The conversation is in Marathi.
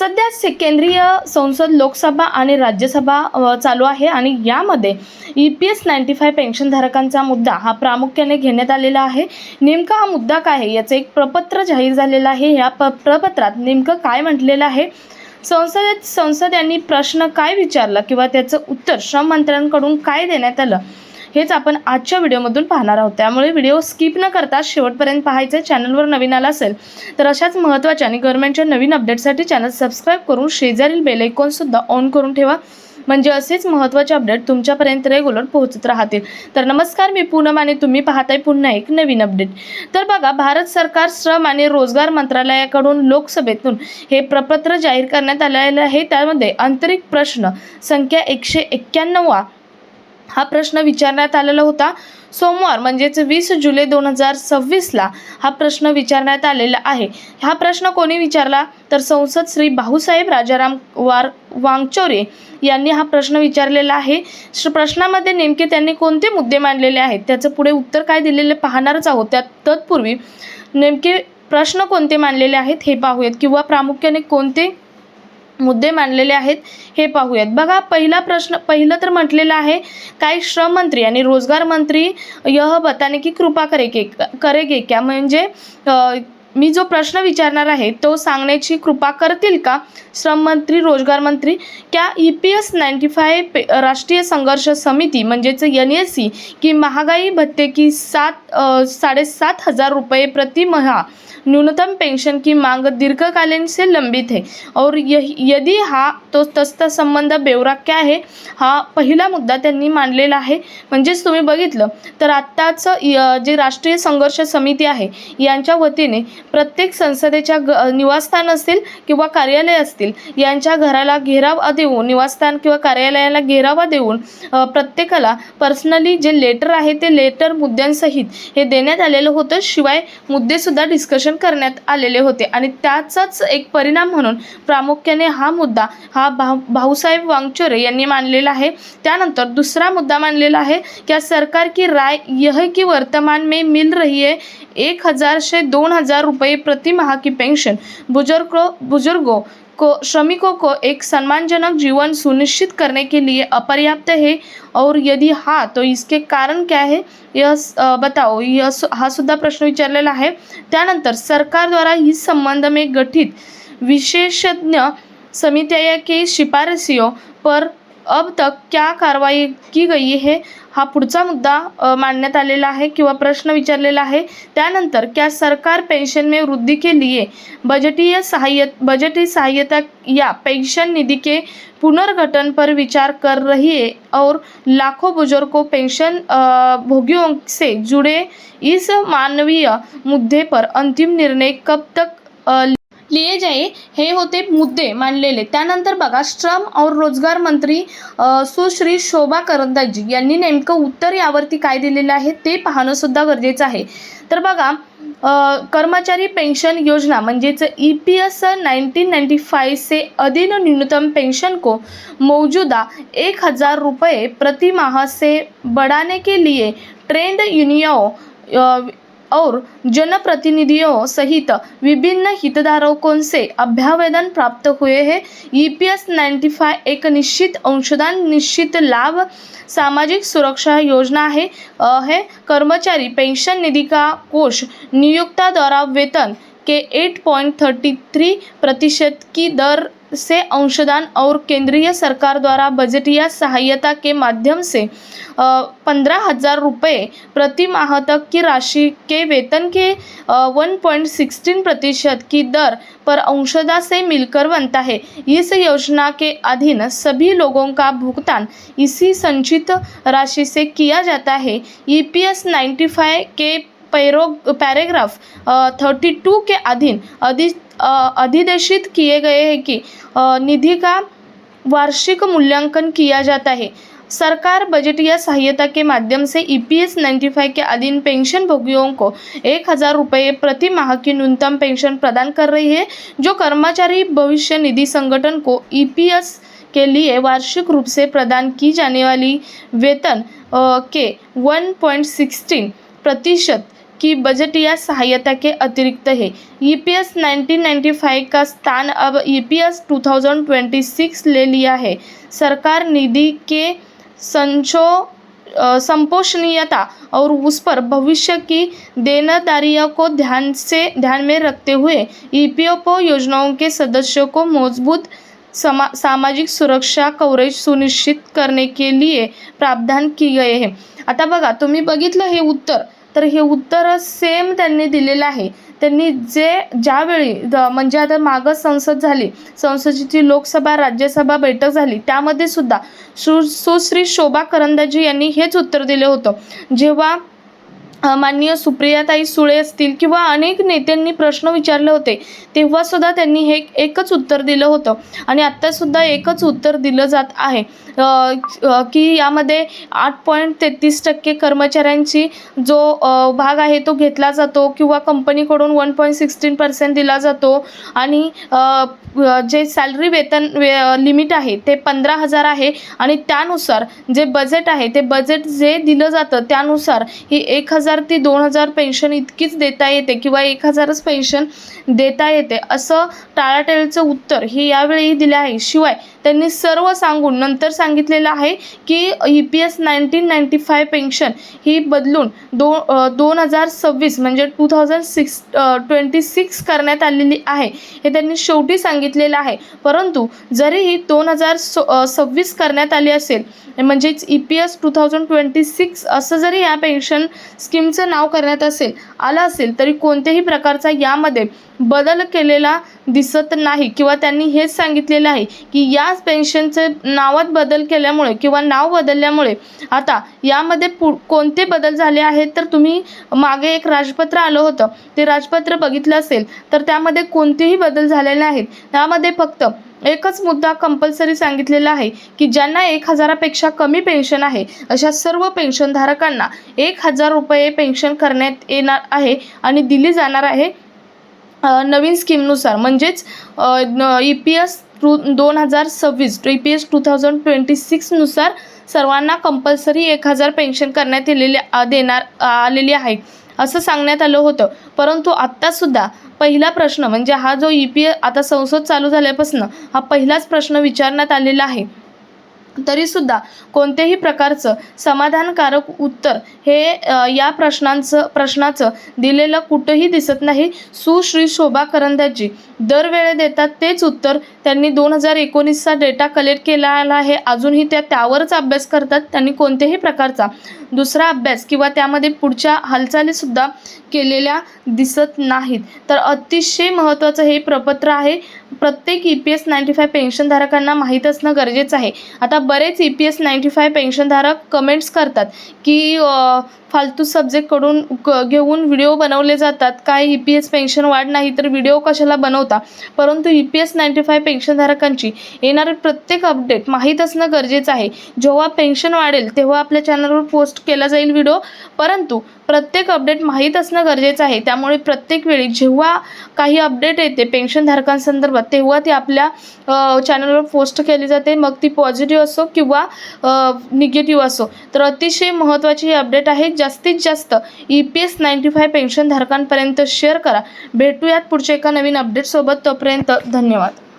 सध्या केंद्रीय संसद, लोकसभा आणि राज्यसभा चालू आहे आणि यामध्ये EPS 95 पेन्शनधारकांचा मुद्दा हा प्रामुख्याने घेण्यात आलेला आहे। नेमका हा मुद्दा काय आहे याचं एक प्रपत्र जाहीर झालेलं आहे। या प्रपत्रात नेमकं काय म्हटलेलं आहे, संसद यांनी प्रश्न काय विचारला किंवा त्याचं उत्तर श्रम मंत्र्यांकडून काय देण्यात आलं हेच आपण आजच्या व्हिडिओमधून पाहणार आहोत। त्यामुळे व्हिडिओ स्किप न करता शेवटपर्यंत पाहायचे। चॅनलवर नवीन आला असेल तर अशाच महत्त्वाच्या आणि गव्हर्नमेंटच्या नवीन अपडेटसाठी चॅनल सबस्क्राइब करून शेजारील बेल आयकॉन सुद्धा ऑन करून ठेवा, म्हणजे असेच महत्त्वाचे अपडेट तुमच्यापर्यंत रेग्युलर पोहोचत राहतील। तर नमस्कार, मी पूनम आणि तुम्ही पाहताय पुन्हा एक नवीन अपडेट। तर बघा, भारत सरकार श्रम आणि रोजगार मंत्रालयाकडून लोकसभेतून हे प्रपत्र जाहीर करण्यात आलेले आहे। त्यामध्ये आंतरिक प्रश्न संख्या 191 हा प्रश्न विचारण्यात आलेला होता। सोमवार म्हणजेच 20 जुलै 2026ला हा प्रश्न विचारण्यात आलेला आहे। हा प्रश्न कोणी विचारला तर संसद श्री भाऊसाहेब राजाराम वांगचोरे यांनी हा प्रश्न विचारलेला आहे। प्रश्नामध्ये नेमके त्यांनी कोणते मुद्दे मांडलेले आहेत त्याचं पुढे उत्तर काय दिलेले पाहणारच आहोत। तत्पूर्वी नेमके प्रश्न कोणते मांडलेले आहेत हे पाहूयात, किंवा प्रामुख्याने कोणते मुद्दे मांडलेले आहेत हे पाहूयात। बघा, पहिलं तर म्हटलेलं आहे, काही श्रम मंत्री आणि रोजगार मंत्री यह बताने की कृपा करेगे क्या, म्हणजे मी जो प्रश्न विचारणार आहे तो सांगण्याची कृपा करतील का श्रम मंत्री, रोजगार मंत्री। क्या EPS 95 राष्ट्रीय संघर्ष समिति म्हणजेच NSC की महंगाई भत्ते की 7,500 रुपये प्रति माह न्यूनतम पेंशन की मांग दीर्घकालीन से लंबित है, और यदि हा तो तस्ता संबंध ब्यौरा क्या है, हा पहिला मुद्दा त्यांनी मांडलेला आहे। म्हणजेच तुम्ही बघितलं तर आत्ताचं जे राष्ट्रीय संघर्ष समिती आहे यांच्या वतीने प्रत्येक संसदेच्या निवासस्थान असतील किंवा कार्यालय असतील यांच्या घराला घेराव देऊन, निवासस्थान किंवा कार्यालयाला घेरावा देऊन प्रत्येकाला पर्सनली जे लेटर आहे ते लेटर मुद्द्यांसहित हे देण्यात आलेलं होतं। शिवाय मुद्देसुद्धा डिस्कशन करण्यात आलेले होते आणि त्याचाच एक परिणाम म्हणून प्रामुख्याने हा मुद्दा हा भाऊसाहेब वांगचोरे यांनी मांडलेला आहे। त्यानंतर दुसरा मुद्दा मांडलेला आहे की सरकार की राय यह है कि वर्तमान में मिल रही है 1,000 से 2,000 रुपये प्रति माह की पेंशन बुजुर्गों को, श्रमिकों को एक सम्मानजनक जीवन सुनिश्चित करने के लिए अपर्याप्त है, और यदि हाँ तो इसके कारण क्या है यह बताओ। हा सुद्धा प्रश्न विचारलेला आहे। त्यानंतर सरकार द्वारा इस संबंध में गठित विशेषज्ञ समितियों की सिफारिशों पर अब तक क्या कार्रवाई की गई है, हा पुढचा मुद्दा मांडण्यात आलेला आहे किंवा प्रश्न विचारलेला आहे। त्यानंतर क्या सरकार पेंशन में वृद्धि के लिए बजटीय सहायता या पेंशन निधि के पुनर्गठन पर विचार कर रही है, और लाखों बुजुर्गों पेंशन भोगियों से जुड़े इस मानवीय मुद्दे पर अंतिम निर्णय कब तक लिए जाए, हे होते मुद्दे मांडलेले। त्यानंतर बघा, श्रम और रोजगार मंत्री सुश्री शोभा करंदीजे यांनी नेमकं उत्तर यावरती काय दिलेलं आहे ते पाहणं सुद्धा गरजेचं आहे। तर बघा, कर्मचारी पेंशन योजना म्हणजेच EPS 1995 से अधीन न्यूनतम पेंशन को मौजूदा 1,000 रुपये प्रति माह से बढ़ाने के लिए ट्रेड यूनियनों और जनप्रतिनिधियों सहित विभिन्न हितधारकों से अभ्यावेदन प्राप्त हुए हैं। EPS 95 एक निश्चित अंशदान, निश्चित लाभ सामाजिक सुरक्षा योजना है। कर्मचारी पेंशन निधि का कोष नियोक्ता द्वारा वेतन के 8.33% की दर से अंशदान और केंद्रीय सरकार द्वारा बजटीय सहायता के माध्यम से 15,000 रुपये प्रति माह तक की राशि के वेतन के 1.16% की दर पर अंशदान से मिलकर बनता है। इस योजना के अधीन सभी लोगों का भुगतान इसी संचित राशि से किया जाता है। EPS 95 के पैराग्राफ 32 के अधीन अधिदेशित किए गए हैं कि निधि का वार्षिक मूल्यांकन किया जाता है। सरकार बजटीय सहायता के माध्यम से EPS 95 के अधीन पेंशन भोगियों को 1,000 रुपये प्रति माह की न्यूनतम पेंशन प्रदान कर रही है, जो कर्मचारी भविष्य निधि संगठन को EPS के लिए वार्षिक रूप से प्रदान की जाने वाली वेतन के 1.16% कि बजट या सहायता के अतिरिक्त है। ईपीएस 1995 का स्थान अब ईपीएस 2026 ले लिया है। सरकार निधि के संपोषणीयता और उस पर भविष्य की देनदारियों को ध्यान में रखते हुए ईपीएफओ योजनाओं के सदस्यों को मजबूत सामाजिक सुरक्षा कवरेज सुनिश्चित करने के लिए प्रावधान किए गए हैं। आता बघा, तुम्ही बघितलं हे उत्तर, तर हे उत्तर सेम त्यांनी दिलेलं आहे। त्यांनी ज्यावेळी म्हणजे आता मागं संसद झाली, संसदेची लोकसभा राज्यसभा बैठक झाली, त्यामध्ये सुद्धा सुश्री शोभा करंदीजी यांनी हेच उत्तर दिले होतं। जेव्हा माननीय सुप्रियाताई सुळे असतील किंवा अनेक नेत्यांनी प्रश्न विचारले होते, तेव्हा सुद्धा त्यांनी हे एकच उत्तर दिलं होतं आणि आत्तासुद्धा एकच उत्तर दिलं जात आहे की यामध्ये 8.33% कर्मचाऱ्यांची जो भाग आहे तो घेतला जातो किंवा कंपनीकडून 1.16% दिला जातो आणि जे सॅलरी वेतन लिमिट आहे ते 15,000 आहे आणि त्यानुसार जे बजेट आहे ते बजेट जे दिलं जातं त्यानुसार ही 1,000 ते 2,000 पेन्शन इतकीच देता येते किंवा 1,000च पेन्शन देता येते, असं टाळाटाळीचं उत्तर हे यावेळी दिले आहे। शिवाय त्यांनी सर्व सांगून नंतर सांगितलेलं आहे की ईपीएस 1995 पेन्शन ही बदलून 2026 म्हणजे 2026 करण्यात आलेली आहे, हे त्यांनी शेवटी सांगितलेलं आहे। परंतु जरीही 2026 करण्यात आली असेल, म्हणजेच ईपीएस 2026 असं जरी या पेन्शन स्कीमचं नाव करण्यात आलं असेल तरी कोणत्याही प्रकारचा यामध्ये बदल केलेला दिसत नाही किंवा त्यांनी हेच सांगितलेलं आहे की या पेन्शनचं नावात बदल केल्यामुळे किंवा नाव बदलल्यामुळे आता यामध्ये कोणते बदल झाले आहेत, तर तुम्ही मागे एक राजपत्र आलं होतं, ते राजपत्र बघितलं असेल तर त्यामध्ये कोणतेही बदल झालेले नाहीत। त्यामध्ये फक्त एकच मुद्दा कंपल्सरी सांगितलेला आहे की ज्यांना 1,000पेक्षा कमी पेन्शन आहे अशा सर्व पेन्शनधारकांना 1,000 रुपये पेन्शन करण्यात येणार आहे आणि दिली जाणार आहे नवीन स्कीमनुसार, म्हणजेच ईपीएस 2026 ईपीएस 2026 नुसार सर्वांना कंपल्सरी 1,000 पेन्शन करण्यात आलेली आहे असं सांगण्यात आलं होतं। परंतु आत्तासुद्धा पहिला प्रश्न म्हणजे हा जो ईपीएस आता संसद चालू झाल्यापासून हा पहिलाच प्रश्न विचारण्यात आलेला आहे, तरीसुद्धा कोणत्याही प्रकारचं समाधानकारक उत्तर हे या प्रश्नाचं दिलेलं कुठंही दिसत नाही। सुश्री शोभा करंदीजी दरवेळे देतात तेच उत्तर, त्यांनी 2019चा डेटा कलेक्ट केलेला आहे, अजूनही त्यावरच अभ्यास करतात, त्यांनी कोणत्याही प्रकारचा दुसरा अभ्यास किंवा त्यामध्ये पुढच्या हालचालीसुद्धा केलेल्या दिसत नाहीत। तर अतिशय महत्त्वाचं हे प्रपत्र आहे, प्रत्येक ईपीएस 95 पेन्शनधारकांना माहीत असणं गरजेचं आहे। आता बरेच ईपीएस 95 पेन्शनधारक कमेंट्स करतात की फालतू सब्जेक्टकडून घेऊन व्हिडिओ बनवले जातात, काय ईपीएस पेन्शन वाढ नाही तर व्हिडिओ कशाला बनवता। परंतु ईपीएस 95 पेन्शनधारकांची येणारे प्रत्येक अपडेट माहीत असणं गरजेचं आहे। जेव्हा पेन्शन वाढेल तेव्हा आपल्या चॅनलवर पोस्ट केला जाईल व्हिडिओ, परंतु प्रत्येक अपडेट माहीत असणं गरजेचं आहे। त्यामुळे प्रत्येक वेळी जेव्हा काही अपडेट येते पेन्शनधारकांसंदर्भात तेव्हा ती आपल्या चॅनलवर पोस्ट केली जाते, मग ती पॉझिटिव्ह असो किंवा निगेटिव्ह असो। तर अतिशय महत्त्वाची ही अपडेट आहे। जास्तीत जास्त ईपीएस 95 पेन्शनधारकांपर्यंत शेअर करा। भेटूयात पुढच्या एका नवीन अपडेटसोबत, तोपर्यंत धन्यवाद।